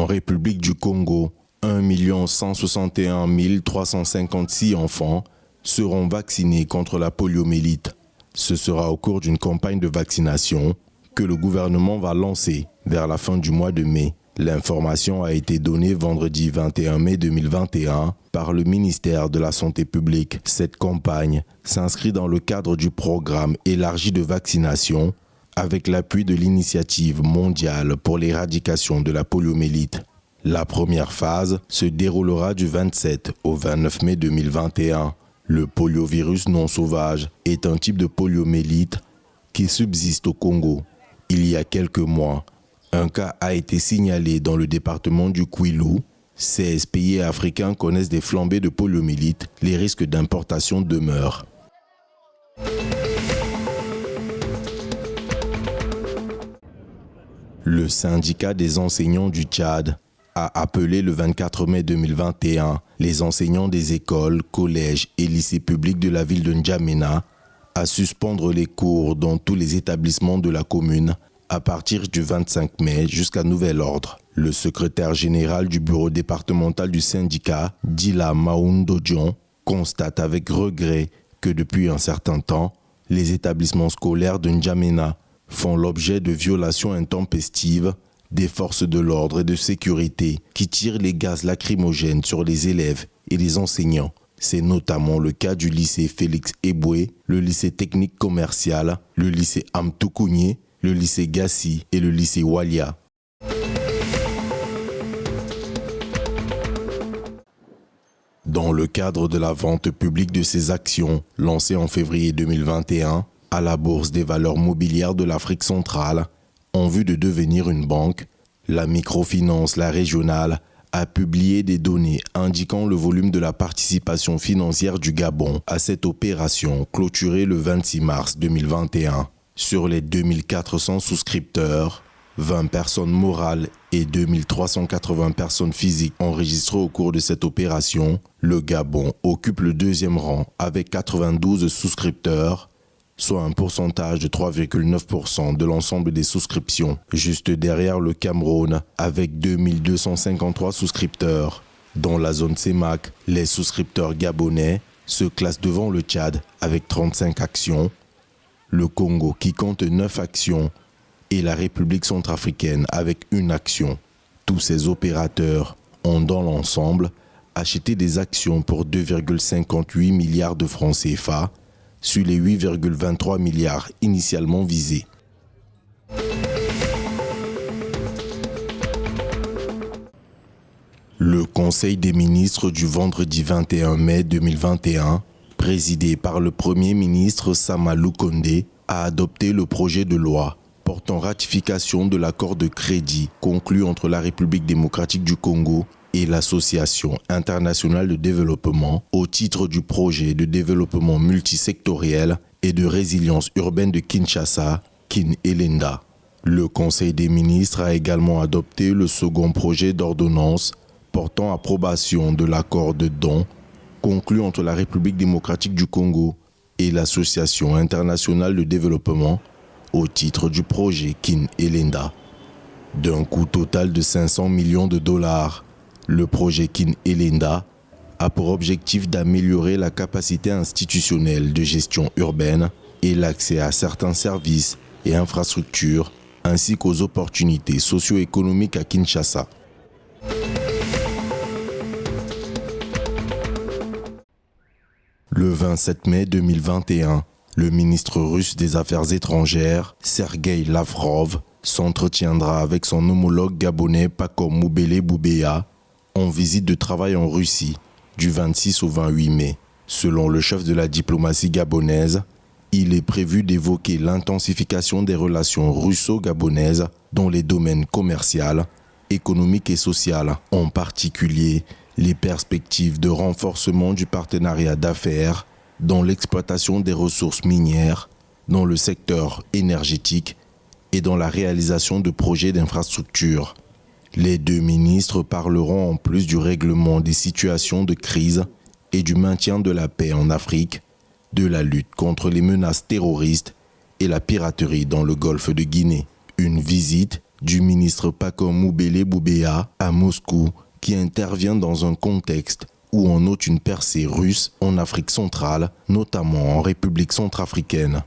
En République du Congo, 1 161 356 enfants seront vaccinés contre la poliomyélite. Ce sera au cours d'une campagne de vaccination que le gouvernement va lancer vers la fin du mois de mai. L'information a été donnée vendredi 21 mai 2021 par le ministère de la Santé publique. Cette campagne s'inscrit dans le cadre du programme élargi de vaccination avec l'appui de l'initiative mondiale pour l'éradication de la poliomyélite. La première phase se déroulera du 27 au 29 mai 2021. Le poliovirus non sauvage est un type de poliomyélite qui subsiste au Congo. Il y a quelques mois, un cas a été signalé dans le département du Kwilu. 16 pays africains connaissent des flambées de poliomyélite. Les risques d'importation demeurent. Le syndicat des enseignants du Tchad a appelé le 24 mai 2021 les enseignants des écoles, collèges et lycées publics de la ville de N'Djamena à suspendre les cours dans tous les établissements de la commune à partir du 25 mai jusqu'à nouvel ordre. Le secrétaire général du bureau départemental du syndicat, Dila Maoundodion, constate avec regret que depuis un certain temps, les établissements scolaires de N'Djamena font l'objet de violations intempestives des forces de l'ordre et de sécurité qui tirent les gaz lacrymogènes sur les élèves et les enseignants. C'est notamment le cas du lycée Félix Eboué, le lycée technique commercial, le lycée Amtoukounié, le lycée Gassi et le lycée Walia. Dans le cadre de la vente publique de ces actions, lancée en février 2021, à la Bourse des valeurs mobilières de l'Afrique centrale, en vue de devenir une banque, la microfinance, la régionale, a publié des données indiquant le volume de la participation financière du Gabon à cette opération clôturée le 26 mars 2021. Sur les 2400 souscripteurs, 20 personnes morales et 2380 personnes physiques enregistrées au cours de cette opération, le Gabon occupe le deuxième rang avec 92 souscripteurs, soit un pourcentage de 3,9% de l'ensemble des souscriptions, juste derrière le Cameroun avec 2253 souscripteurs. Dans la zone CEMAC, les souscripteurs gabonais se classent devant le Tchad avec 35 actions, le Congo qui compte 9 actions et la République centrafricaine avec 1 action. Tous ces opérateurs ont dans l'ensemble acheté des actions pour 2,58 milliards de francs CFA, sur les 8,23 milliards initialement visés. Le Conseil des ministres du vendredi 21 mai 2021, présidé par le Premier ministre Samalou Kondé, a adopté le projet de loi portant ratification de l'accord de crédit conclu entre la République démocratique du Congo et l'Association internationale de développement au titre du projet de développement multisectoriel et de résilience urbaine de Kinshasa, Kin-Elenda. Le Conseil des ministres a également adopté le second projet d'ordonnance portant approbation de l'accord de don conclu entre la République démocratique du Congo et l'Association internationale de développement au titre du projet Kin-Elenda. D'un coût total de 500 millions de dollars, le projet Kin-Elenda a pour objectif d'améliorer la capacité institutionnelle de gestion urbaine et l'accès à certains services et infrastructures, ainsi qu'aux opportunités socio-économiques à Kinshasa. Le 27 mai 2021, le ministre russe des Affaires étrangères, Sergueï Lavrov, s'entretiendra avec son homologue gabonais Pakom Moubele Boubeya en visite de travail en Russie du 26 au 28 mai. Selon le chef de la diplomatie gabonaise, il est prévu d'évoquer l'intensification des relations russo-gabonaises dans les domaines commercial, économique et social, en particulier les perspectives de renforcement du partenariat d'affaires dans l'exploitation des ressources minières, dans le secteur énergétique et dans la réalisation de projets d'infrastructure. Les deux ministres parleront en plus du règlement des situations de crise et du maintien de la paix en Afrique, de la lutte contre les menaces terroristes et la piraterie dans le golfe de Guinée. Une visite du ministre Paco Moubele Boubea à Moscou, qui intervient dans un contexte où on note une percée russe en Afrique centrale, notamment en République centrafricaine.